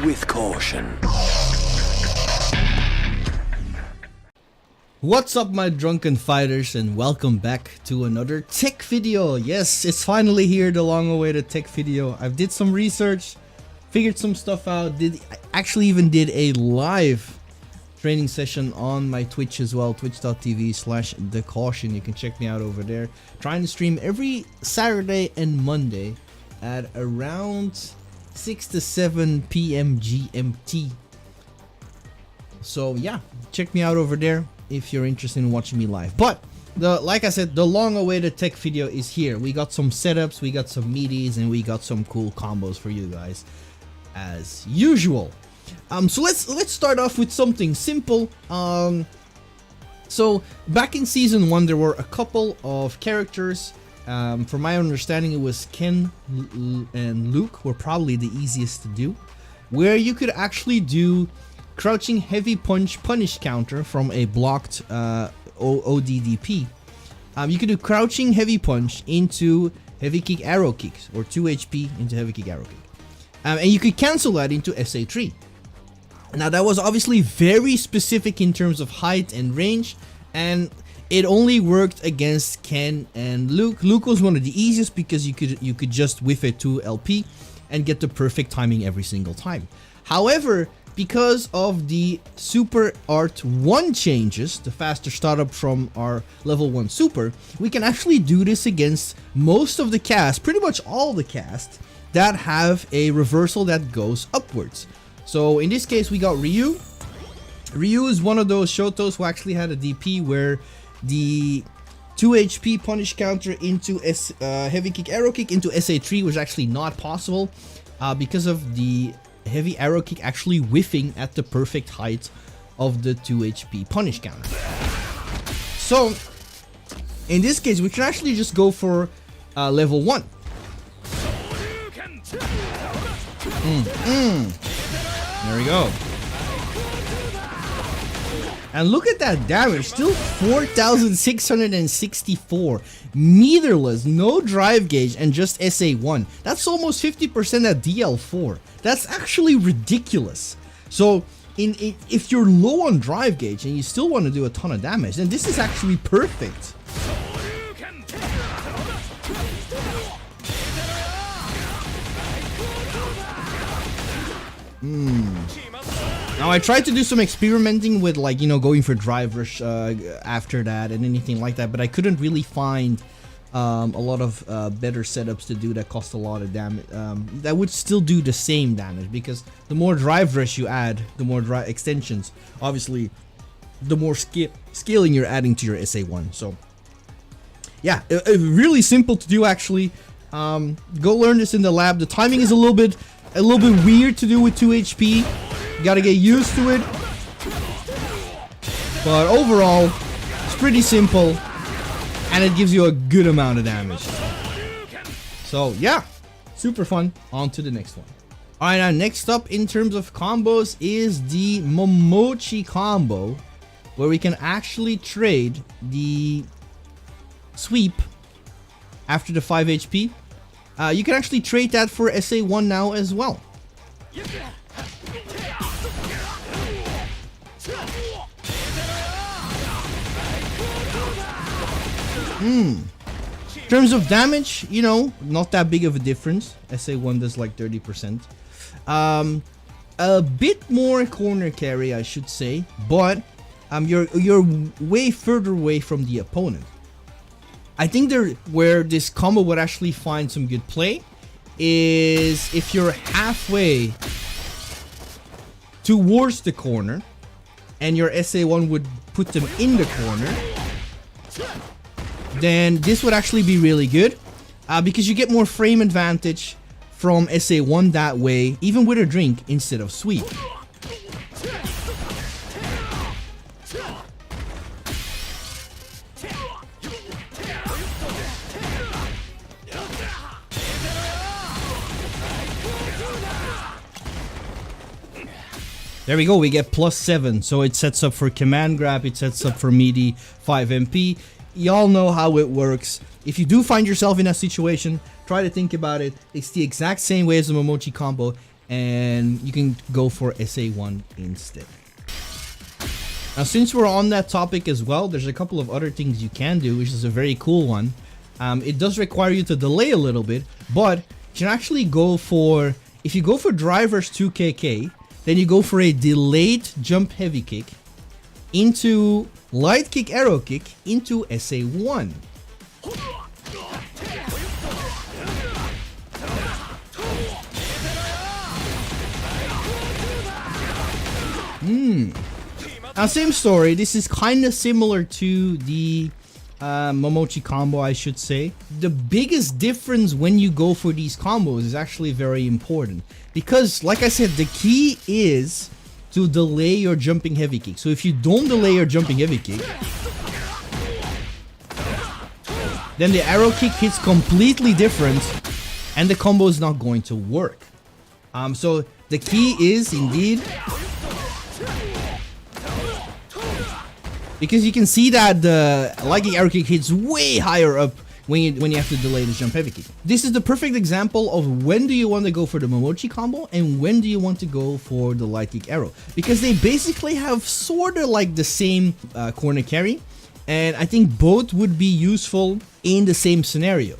with caution. What's up, my drunken fighters, and welcome back to another tech video. Yes, it's finally here, the long-awaited tech video. I did some research, figured some stuff out, actually even did a live training session on my Twitch as well, twitch.tv/thecaution. You can check me out over there. Trying to stream every Saturday and Monday at around 6 to 7 p.m. GMT. So yeah, check me out over there if you're interested in watching me live. But like I said, the long-awaited tech video is here. We got some setups, we got some meaties, and we got some cool combos for you guys, as usual. So let's start off with something simple. So back in season 1, there were a couple of characters. From my understanding, it was Ken and Luke were probably the easiest to do, where you could actually do crouching heavy punch punish counter from a blocked ODDP. You could do crouching heavy punch into heavy kick arrow kicks, or 2 HP into heavy kick arrow kick. And you could cancel that into SA3. Now that was obviously very specific in terms of height and range, and it only worked against Ken and Luke. Luke was one of the easiest because you could just whiff it to LP and get the perfect timing every single time. However, because of the Super Art 1 changes, the faster startup from our level 1 super, we can actually do this against most of the cast, pretty much all the cast, that have a reversal that goes upwards. So in this case, we got Ryu. Ryu is one of those Shotos who actually had a DP where the 2 HP punish counter into heavy kick arrow kick into SA3 was actually not possible because of the heavy arrow kick actually whiffing at the perfect height of the 2 HP punish counter. So in this case, we can actually just go for level 1. There we go. And look at that damage, still 4,664, meterless, no drive gauge, and just SA1. That's almost 50% at DL4. That's actually ridiculous. So if you're low on drive gauge and you still want to do a ton of damage, then this is actually perfect. Now I tried to do some experimenting with, like, you know, going for drive rush after that and anything like that, but I couldn't really find a lot of better setups to do that cost a lot of damage, that would still do the same damage, because the more drive rush you add, the more drive extensions, obviously the more scaling you're adding to your SA1. So yeah, really simple to do actually. Go learn this in the lab. The timing is a little bit weird to do with 2 HP. You gotta get used to it, but overall it's pretty simple and it gives you a good amount of damage. So yeah, super fun. On to the next one. Alright, now next up in terms of combos is the Momochi combo, where we can actually trade the sweep after the 5 HP. You can actually trade that for SA1 now as well. In terms of damage, you know, not that big of a difference. SA1 does like 30%. A bit more corner carry, I should say, but you're way further away from the opponent. I think where this combo would actually find some good play is if you're halfway towards the corner and your SA1 would put them in the corner, then this would actually be really good because you get more frame advantage from SA1 that way, even with a drink instead of sweep. There we go, we get +7, so it sets up for command grab, it sets up for Meaty 5 MP. Y'all know how it works. If you do find yourself in a situation, try to think about it. It's the exact same way as the Momochi combo, and you can go for SA1 instead. Now, since we're on that topic as well, there's a couple of other things you can do, which is a very cool one. It does require you to delay a little bit, but you can actually go for, if you go for drivers 2kk, then you go for a delayed jump heavy kick into light kick arrow kick into SA1. Now, same story. This is kind of similar to the Momochi combo, I should say. The biggest difference when you go for these combos is actually very important, because, like I said, the key is to delay your jumping heavy kick. So if you don't delay your jumping heavy kick, then the arrow kick hits completely different, and the combo is not going to work. So the key is indeed, because you can see that the light kick arrow kick hits way higher up when you have to delay the jump heavy kick. This is the perfect example of when do you want to go for the Momochi combo and when do you want to go for the light kick arrow, because they basically have sort of like the same corner carry, and I think both would be useful in the same scenario.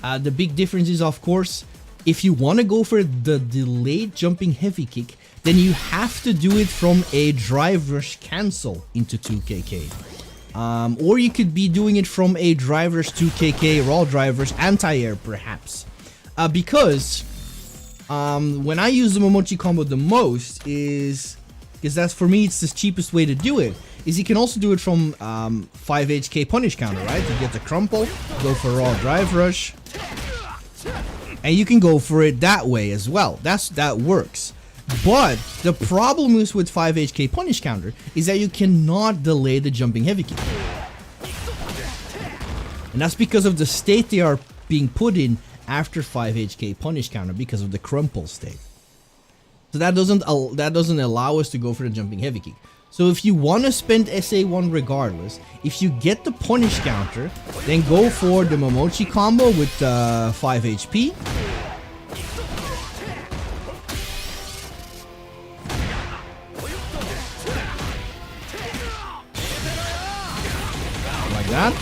The big difference is, of course, if you want to go for the delayed jumping heavy kick, then you have to do it from a drive rush cancel into 2kk. Or you could be doing it from a drive rush 2kk raw drivers anti-air perhaps. Because when I use the Momochi combo the most is, because that's, for me, it's the cheapest way to do it, is you can also do it from 5HK punish counter, right? You get the crumple, go for raw drive rush, and you can go for it that way as well. That works. But the problem is with 5HK punish counter is that you cannot delay the jumping heavy kick. And that's because of the state they are being put in after 5HK punish counter, because of the crumple state. So that doesn't allow us to go for the jumping heavy kick. So if you want to spend SA1 regardless, if you get the punish counter, then go for the Momochi combo with 5 HP. That.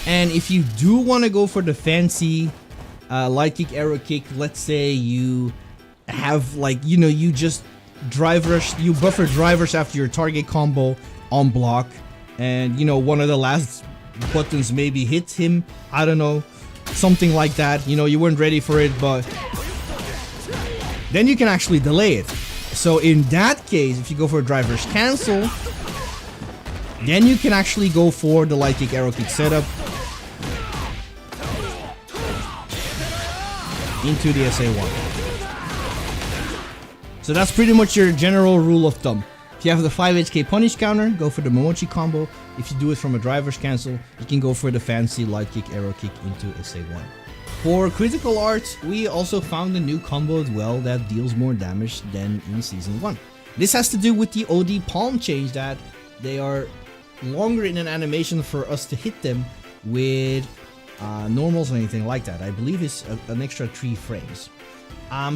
And if you do want to go for the fancy light kick arrow kick, let's say you have, like, you know, you just drive rush, you buffer drivers after your target combo on block, and you know, one of the last buttons maybe hits him, I don't know, something like that, you know, you weren't ready for it, but then you can actually delay it. So in that case, if you go for a drive rush cancel, then you can actually go for the light kick arrow kick setup into the SA1. So that's pretty much your general rule of thumb. If you have the 5HK punish counter, go for the Momochi combo. If you do it from a driver's cancel, you can go for the fancy light kick arrow kick into SA1. For critical art, we also found a new combo as well that deals more damage than in Season 1. This has to do with the OD palm change, that they are longer in an animation for us to hit them with normals or anything like that. I believe it's an extra 3 frames.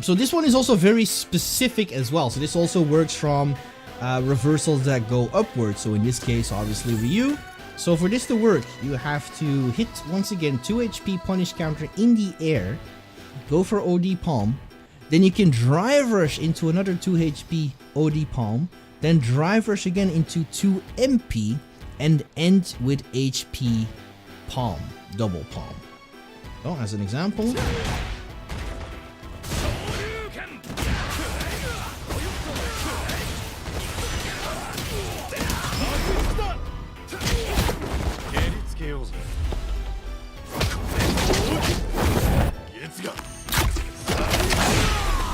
So this one is also very specific as well. So this also works from reversals that go upwards. So in this case, obviously Ryu. So for this to work, you have to hit, once again, 2 HP punish counter in the air, go for OD palm, then you can drive rush into another 2 HP OD palm, then drive rush again into 2 MP, and end with HP palm, double palm. So as an example,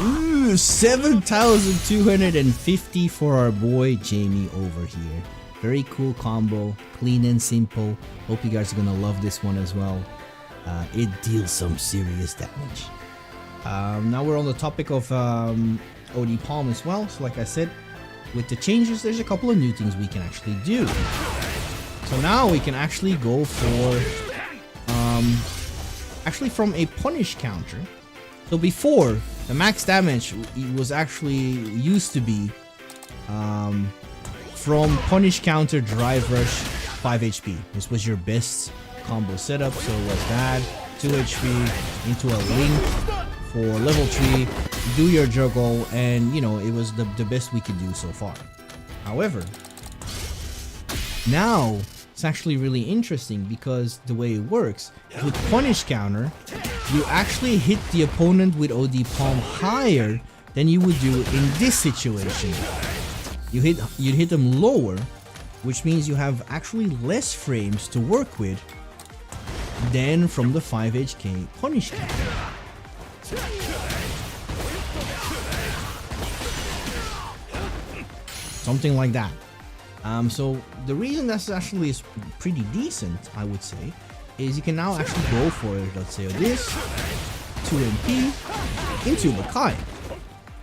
ooh, 7,250 for our boy Jamie over here. Very cool combo, clean and simple. Hope you guys are gonna love this one as well. It deals some serious damage. Now we're on the topic of OD palm as well. So like I said, with the changes, there's a couple of new things we can actually do. So now we can actually go for, actually from a punish counter, So before, the max damage was actually used to be from punish counter drive rush 5 HP. This was your best combo setup, so it was that 2 HP into a link for level 3, do your juggle, and you know, it was the best we could do so far. However, now it's actually really interesting because the way it works with punish counter, you actually hit the opponent with OD palm higher than you would do in this situation. You'd hit them lower, which means you have actually less frames to work with than from the 5 HK punish counter. Something like that. So the reason that's actually is pretty decent, I would say, is you can now actually go for it. Let's say this 2 MP into Makai,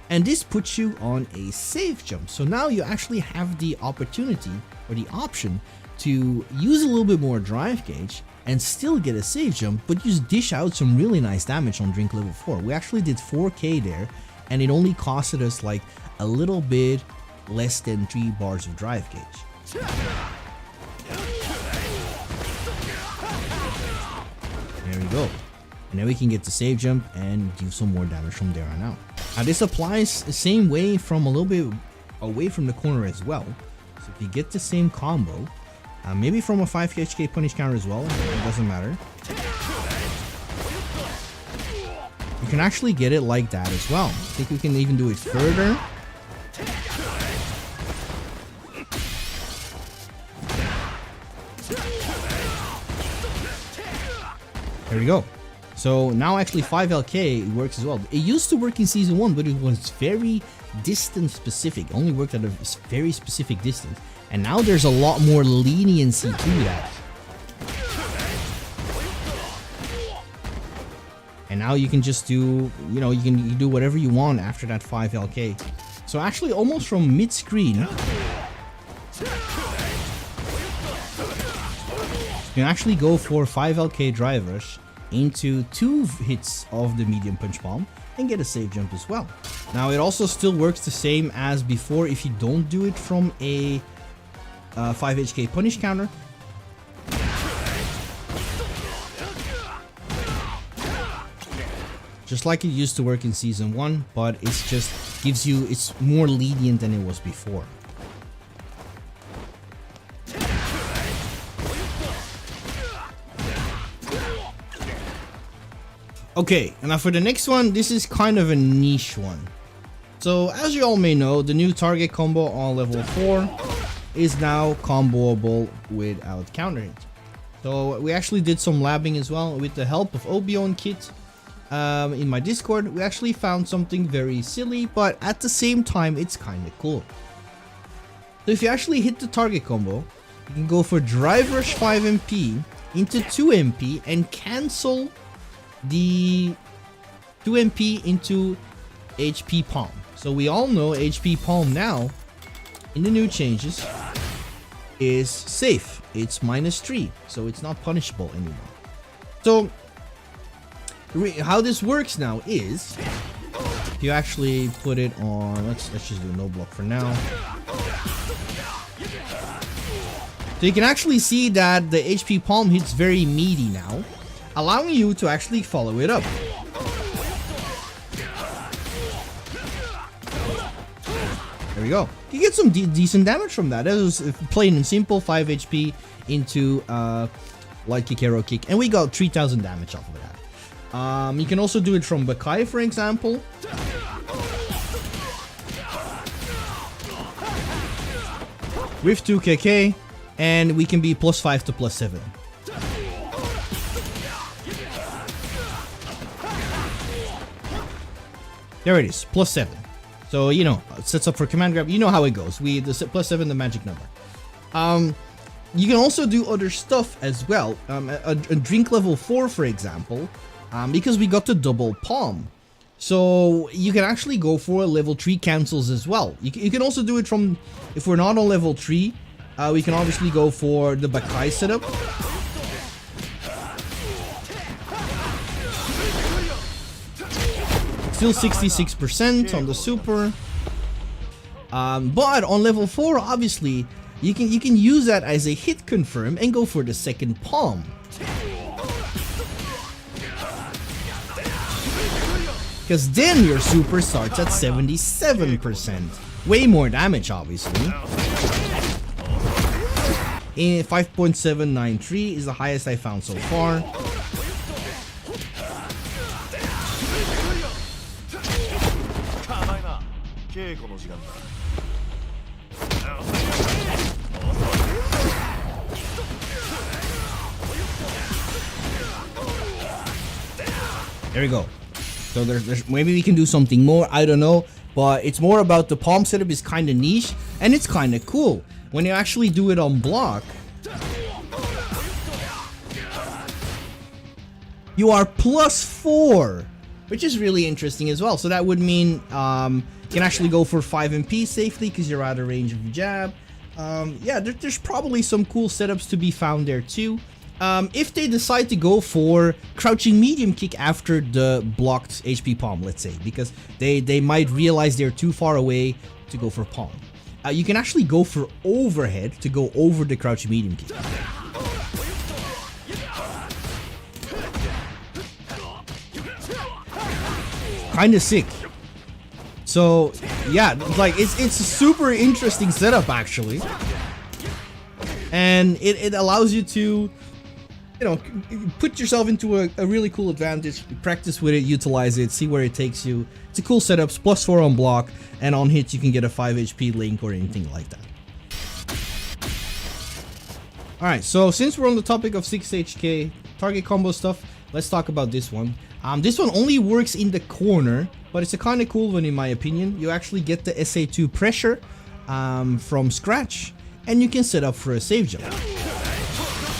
and this puts you on a safe jump. So now you actually have the opportunity or the option to use a little bit more drive gauge and still get a safe jump, but just dish out some really nice damage on drink level 4. We actually did 4k there, and it only costed us like a little bit less than 3 bars of drive gauge. There we go. And then we can get the save jump and do some more damage from there on out. Now this applies the same way from a little bit away from the corner as well. So if you get the same combo, maybe from a 5 HK punish counter as well, it doesn't matter. You can actually get it like that as well. I think we can even do it further. There we go. So now actually 5 LK works as well. It used to work in season 1, but it was very distance specific. It only worked at a very specific distance. And now there's a lot more leniency to that. And now you can just do, you know, you do whatever you want after that 5 LK. So actually almost from mid-screen, you can actually go for 5 LK drive rush into 2 hits of the medium punch palm and get a safe jump as well. Now it also still works the same as before if you don't do it from a 5 HK punish counter. Just like it used to work in season 1, but it's just gives you, it's more lenient than it was before. Okay, and now for the next one, this is kind of a niche one. So as you all may know, the new target combo on level 4 is now comboable without counter hit. So we actually did some labbing as well with the help of Obio and Kit. In my Discord, we actually found something very silly, but at the same time, it's kind of cool. So if you actually hit the target combo, you can go for Drive Rush 5 MP into 2 MP and cancel the 2 MP into HP Palm. So we all know HP Palm now, in the new changes, is safe. It's -3, so it's not punishable anymore. So how this works now is you actually put it on, let's just do no block for now. So you can actually see that the HP Palm hits very meaty now, allowing you to actually follow it up. There we go. You get some decent damage from that. That was plain and simple, 5 HP into light kick, arrow kick, and we got 3000 damage off of that. You can also do it from Bakai, for example. With 2kk, and we can be +5 to +7. There it is, +7. So, you know, it sets up for command grab. You know how it goes. The +7, the magic number. You can also do other stuff as well. A drink level 4, for example, because we got the double palm. So you can actually go for level 3 cancels as well. You can also do it from, if we're not on level 3, we can obviously go for the Bakai setup. Still 66% on the super. But on level 4, obviously, you can use that as a hit confirm and go for the second palm. Because then your super starts at 77%. Way more damage, obviously. And 5.793 is the highest I found so far. There we go. So there's maybe we can do something more, I don't know, but it's more about the palm setup is kind of niche and it's kind of cool. When you actually do it on block, you are +4, which is really interesting as well. So that would mean you can actually go for 5 MP safely because you're out of range of the jab. Yeah, there's probably some cool setups to be found there too. If they decide to go for crouching medium kick after the blocked HP palm, let's say, because they might realize they're too far away to go for palm. You can actually go for overhead to go over the crouching medium kick. Kinda sick. So yeah, like it's a super interesting setup actually. And it allows you to, you know, put yourself into a really cool advantage, practice with it, utilize it, see where it takes you. It's a cool setup, +4 on block, and on hit you can get a 5 HP link or anything like that. Alright, so since we're on the topic of 6HK target combo stuff, let's talk about this one. This one only works in the corner, but it's a kind of cool one in my opinion. You actually get the SA2 pressure from scratch, and you can set up for a save jump.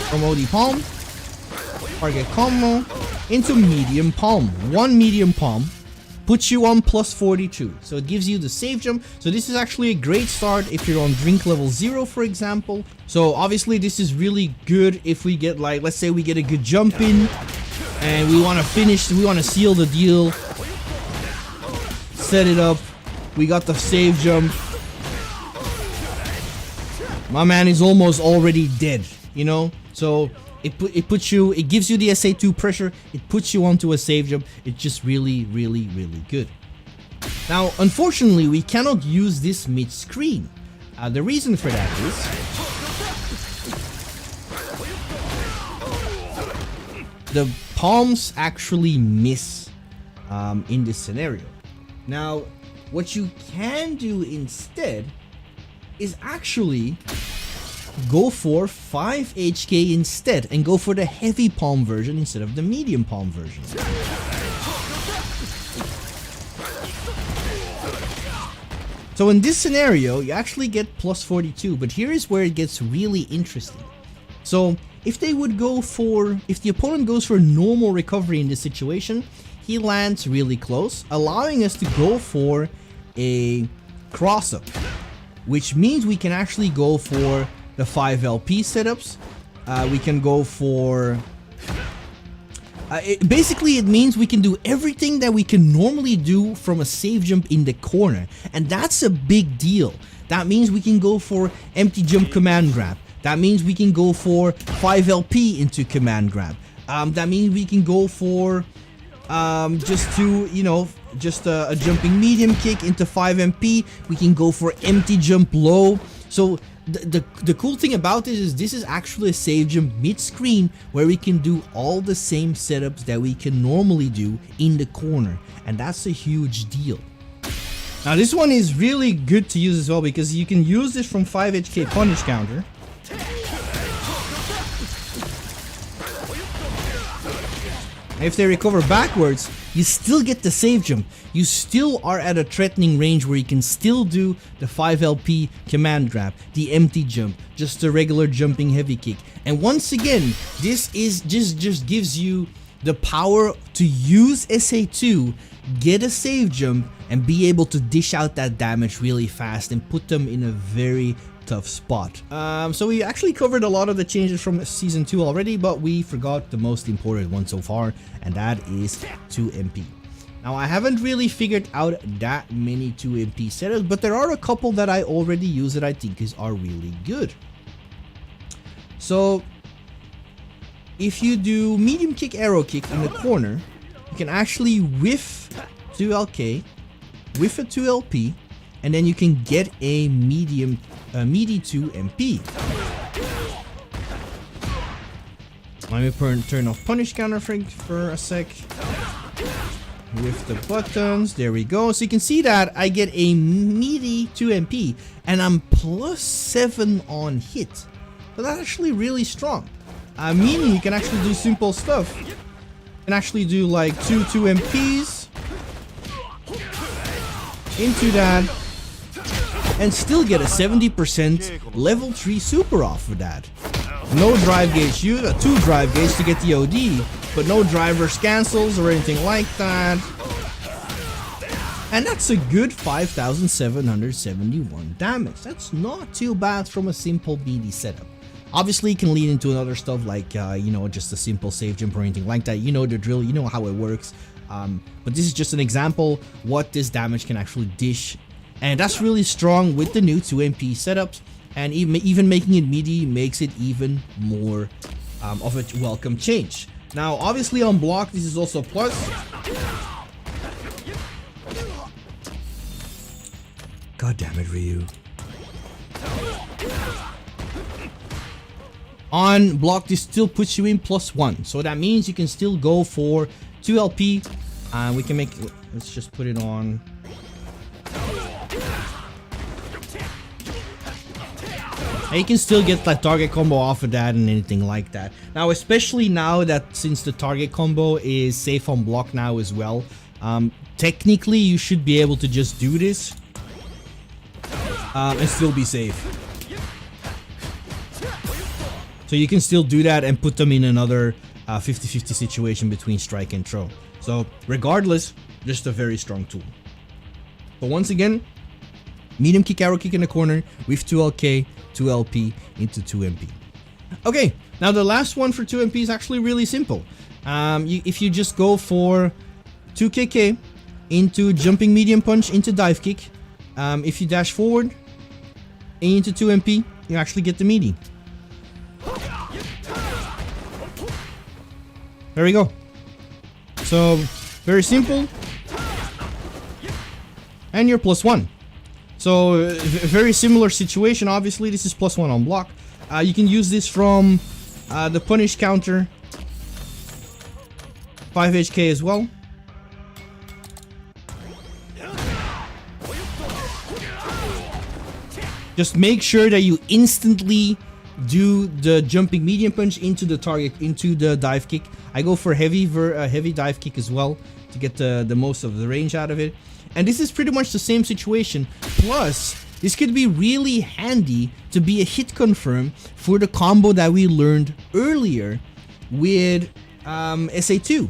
From OD palm, target combo into medium palm. One medium palm puts you on +42, so it gives you the save jump. So this is actually a great start if you're on drink level 0, for example. So obviously this is really good if we get, like, let's say we get a good jump in and we want to finish, we want to seal the deal, set it up, we got the save jump. My man is almost already dead, you know. So it puts you, it gives you the SA2 pressure, it puts you onto a save jump. It's just really good. Now unfortunately we cannot use this mid-screen. The reason for that is the palms actually miss in this scenario. Now what you can do instead is actually go for 5 HK instead and go for the heavy palm version instead of the medium palm version. So in this scenario you actually get +42, but here is where it gets really interesting. So if they would go for, if the opponent goes for normal recovery in this situation, he lands really close, allowing us to go for a cross-up, which means we can actually go for the 5 LP setups. We can go for basically it means we can do everything that we can normally do from a save jump in the corner, and that's a big deal. That means we can go for empty jump command grab. That means we can go for 5 LP into command grab. That means we can go for just to, you know, just a jumping medium kick into 5 MP. We can go for empty jump low. So the cool thing about this is actually a save jump mid-screen where we can do all the same setups that we can normally do in the corner, and that's a huge deal. Now this one is really good to use as well because you can use this from 5 HK punish counter. If they recover backwards, you still get the save jump. You still are at a threatening range where you can still do the 5 LP command grab, the empty jump, just a regular jumping heavy kick. And once again, this is just gives you the power to use SA2, get a save jump, and be able to dish out that damage really fast and put them in a very tough spot. So we actually covered a lot of the changes from season 2 already, but we forgot the most important one so far, and that is 2 MP. Now, I haven't really figured out that many 2MP setups, but there are a couple that I already use that I think are really good. So, if you do medium kick, arrow kick in the corner, you can actually whiff 2LK, whiff a 2LP, and then you can get a meaty 2MP. Let me turn off punish counter for a sec. With the buttons, there we go. So you can see that I get a meaty 2MP and I'm +7 on hit. So that's actually really strong. Meaning you can actually do simple stuff. You can actually do like 2MPs into that and still get a 70% level 3 super off of that. No drive gauge, use a 2 drive gauge to get the OD, but no drivers cancels or anything like that. And that's a good 5,771 damage. That's not too bad from a simple BD setup. Obviously, it can lead into other stuff like, you know, just a simple save jump or anything like that. You know the drill, you know how it works. But this is just an example what this damage can actually dish. And that's really strong with the new 2MP setups. And even making it meaty makes it even more of a welcome change. Now, obviously on block, this is also a plus. God damn it, Ryu. On block, this still puts you in +1. So that means you can still go for 2LP. We can make, let's just put it on. And you can still get like target combo off of that and anything like that. Now, especially now that since the target combo is safe on block now as well, technically you should be able to just do this and still be safe. So you can still do that and put them in another 50-50 situation between strike and throw. So regardless, just a very strong tool. But once again, medium kick, arrow kick in the corner with 2LK, 2LP into 2MP. Okay, now the last one for 2MP is actually really simple. If you just go for 2KK into jumping medium punch into dive kick, if you dash forward into 2MP, you actually get the meaty. There we go. So, very simple. And you're +1. So, a very similar situation. Obviously, this is +1 on block. You can use this from the punish counter. 5 HK as well. Just make sure that you instantly do the jumping medium punch into the target, into the dive kick. I go for heavy dive kick as well to get the most of the range out of it. And this is pretty much the same situation. Plus, this could be really handy to be a hit confirm for the combo that we learned earlier with SA2.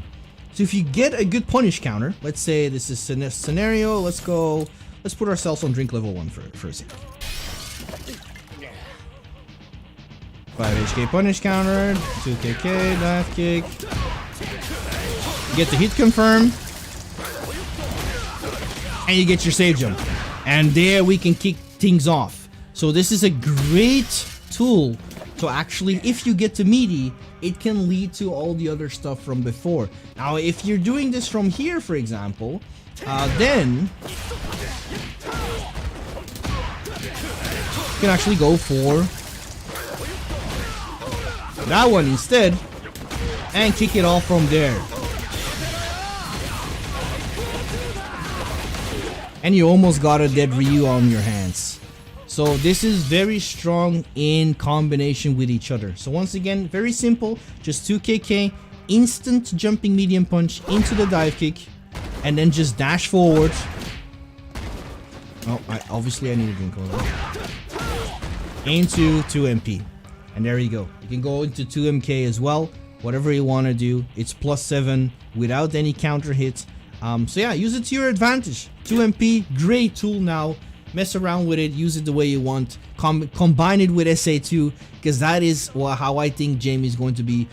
So if you get a good punish counter, let's say this is a scenario, let's put ourselves on drink level 1 for a second. 5 HK punish counter, 2KK, dive kick. You get the hit confirm. And you get your save jump. And there we can kick things off. So this is a great tool to actually, if you get to meaty, it can lead to all the other stuff from before. Now, if you're doing this from here, for example, then you can actually go for that one instead and kick it off from there. And you almost got a dead Ryu on your hands. So this is very strong in combination with each other. So once again, very simple, just 2KK, instant jumping medium punch into the dive kick, and then just dash forward. Oh, obviously I need a drink over. Into 2MP. And there you go. You can go into 2MK as well. Whatever you want to do. It's +7 without any counter hits. So yeah, use it to your advantage. 2MP, great tool now. Mess around with it, use it the way you want. Combine it with SA2, because that is how I think Jamie is going to be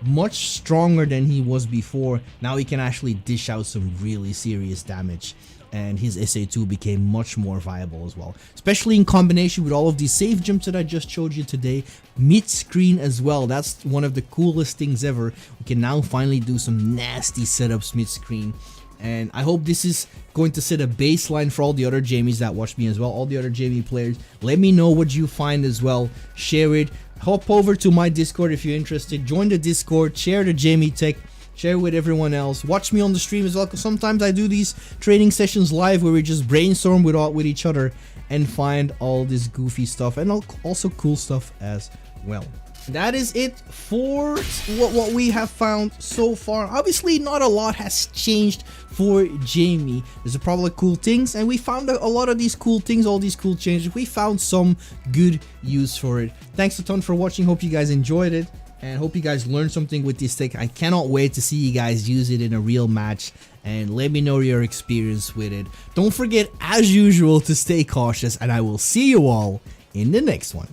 much stronger than he was before. Now he can actually dish out some really serious damage, and his SA2 became much more viable as well, especially in combination with all of these safe jumps that I just showed you today. Mid-screen as well, that's one of the coolest things ever. We can now finally do some nasty setups mid-screen, and I hope this is going to set a baseline for all the other Jamies that watch me as well, all the other Jamie players. Let me know what you find as well, share it, hop over to my Discord if you're interested, join the Discord, share the Jamie tech, share with everyone else, watch me on the stream as well, because sometimes I do these training sessions live where we just brainstorm with each other and find all this goofy stuff and also cool stuff as well. That is it for what we have found so far. Obviously not a lot has changed for Jamie. There's probably cool things, and we found a lot of these cool things, all these cool changes. We found some good use for it. Thanks a ton for watching, hope you guys enjoyed it, and hope you guys learned something with this tech. I cannot wait to see you guys use it in a real match, and let me know your experience with it. Don't forget, as usual, to stay cautious, and I will see you all in the next one.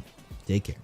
Take care.